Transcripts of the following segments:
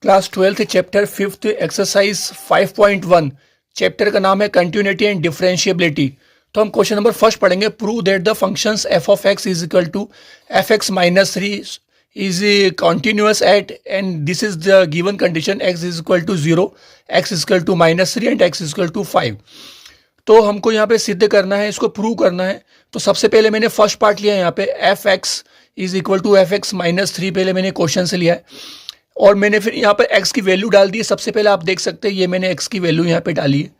Class 12th chapter 5th exercise 5.1 chapter का नाम है कंटिन्यूटी एंड डिफरेंशिएबिलिटी। तो हम क्वेश्चन नंबर फर्स्ट पढ़ेंगे। Prove that the functions F of X is equal to F X minus 3 is continuous at and this is the given condition X is equal to 0, X is equal to minus 3 and X is equal to 5। तो हमको यहाँ पे सिद्ध करना है, इसको prove करना है। तो सबसे पहले मैंने फर्स्ट पार्ट लिया है, यहाँ पे F X is equal to F X minus 3 पहले मैंने क्वेश्चन से लिया है और मैंने फिर यहाँ पे x की वैल्यू डाल दी है। सबसे पहले आप देख सकते हैं ये मैंने x की वैल्यू यहाँ पे डाली है,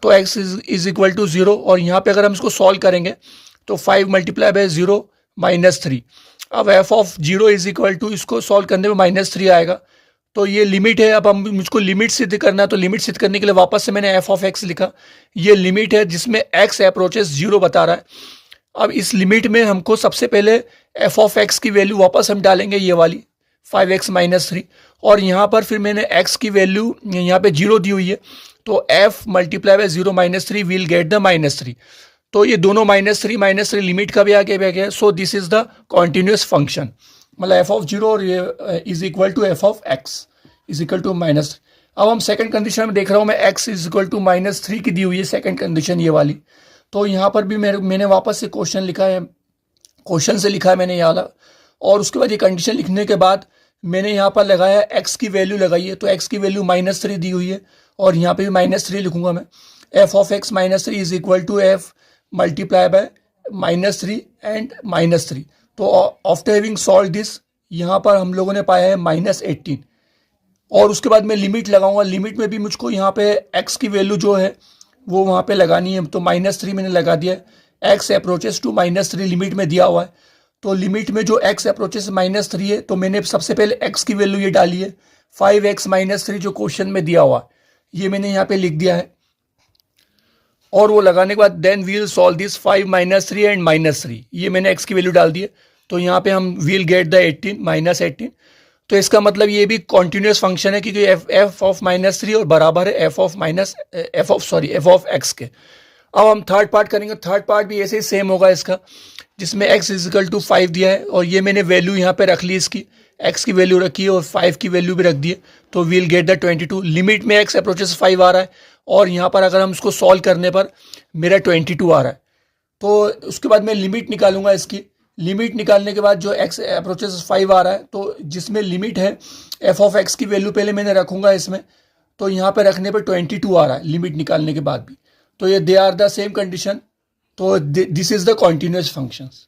तो x इज इक्वल टू 0 और यहाँ पे अगर हम इसको सॉल्व करेंगे तो 5 मल्टीप्लाई बाय 0 माइनस 3। अब f of 0 is equal to इसको सॉल्व करने में माइनस 3 आएगा, तो ये लिमिट है। अब हम मुझको लिमिट सिद्ध करना है, तो लिमिट सिद्ध करने के लिए वापस से मैंने f ऑफ x लिखा। ये लिमिट है जिसमें x अप्रोचेस 0 बता रहा है। अब इस लिमिट में हमको सबसे पहले f ऑफ x की वैल्यू वापस हम डालेंगे, ये वाली 5x माइनस 3, और यहाँ पर फिर मैंने x की वैल्यू यहाँ पे 0 दी हुई है, तो f multiply bye 0 minus 3 will get the minus 3। तो ये दोनों माइनस 3 लिमिट का भी आ गया। So this is the continuous function, मतलब f ऑफ 0 और ये is equal to f of x is equal to minus 3। अब हम सेकंड कंडीशन में देख रहा हूँ मैं, x is equal to minus 3 की दी हुई है सेकंड कंडीशन ये वाली। तो यहाँ पर भी मैंने वापस से क्वेश्चन लिखा है, क्वेश्चन से लिखा है मैंने ये वाला, और उसके बाद ये कंडीशन लिखने के बाद मैंने यहाँ पर लगाया x की वैल्यू लगाई है। तो x की वैल्यू माइनस 3 दी हुई है और यहाँ पे भी माइनस 3 लिखूंगा मैं। f of x minus 3 is equal to f multiply by minus 3 and minus 3। तो आफ्टर हैविंग सॉल्व दिस यहाँ पर हम लोगों ने पाया है माइनस 18, और उसके बाद मैं लिमिट लगाऊंगा। लिमिट में भी मुझको यहाँ पे x की वैल्यू जो है वो वहाँ पे लगानी है, तो माइनस 3 मैंने लगा दिया है। x approaches to minus 3 limit में दिया हुआ है, तो लिमिट में जो x अप्रोचेस माइनस 3 है, तो मैंने सबसे पहले x की वैल्यू ये डाली है 5x माइनस 3 जो क्वेश्चन में दिया हुआ, ये मैंने यहाँ पे लिख दिया है। और वो लगाने के बाद then we'll solve this 5 minus 3 and minus 3, ये मैंने x की वैल्यू डाल दी है। तो यहाँ पे हम वील गेट द 18 माइनस 18। तो इसका मतलब ये भी कॉन्टिन्यूस फंक्शन है, क्योंकि f ऑफ माइनस 3 और बराबर है f ऑफ x के। अब हम थर्ड पार्ट करेंगे। थर्ड पार्ट भी ऐसे ही सेम होगा इसका, जिसमें x इजिकल टू 5 दिया है और ये मैंने वैल्यू यहाँ पे रख ली, इसकी x की वैल्यू रखी है और 5 की वैल्यू भी रख दी है। तो वील गेट द 22। लिमिट में x अप्रोचेस 5 आ रहा है और यहाँ पर अगर हम इसको सॉल्व करने पर मेरा 22 आ रहा है। तो उसके बाद मैं लिमिट निकालूंगा इसकी। लिमिट निकालने के बाद जो x अप्रोचेस 5 आ रहा है, तो जिसमें लिमिट है f ऑफ x की वैल्यू पहले मैंने रखूंगा इसमें, तो यहाँ पे रखने पर 22 आ रहा है लिमिट निकालने के बाद भी। तो ये they are the same condition. तो this is the continuous functions.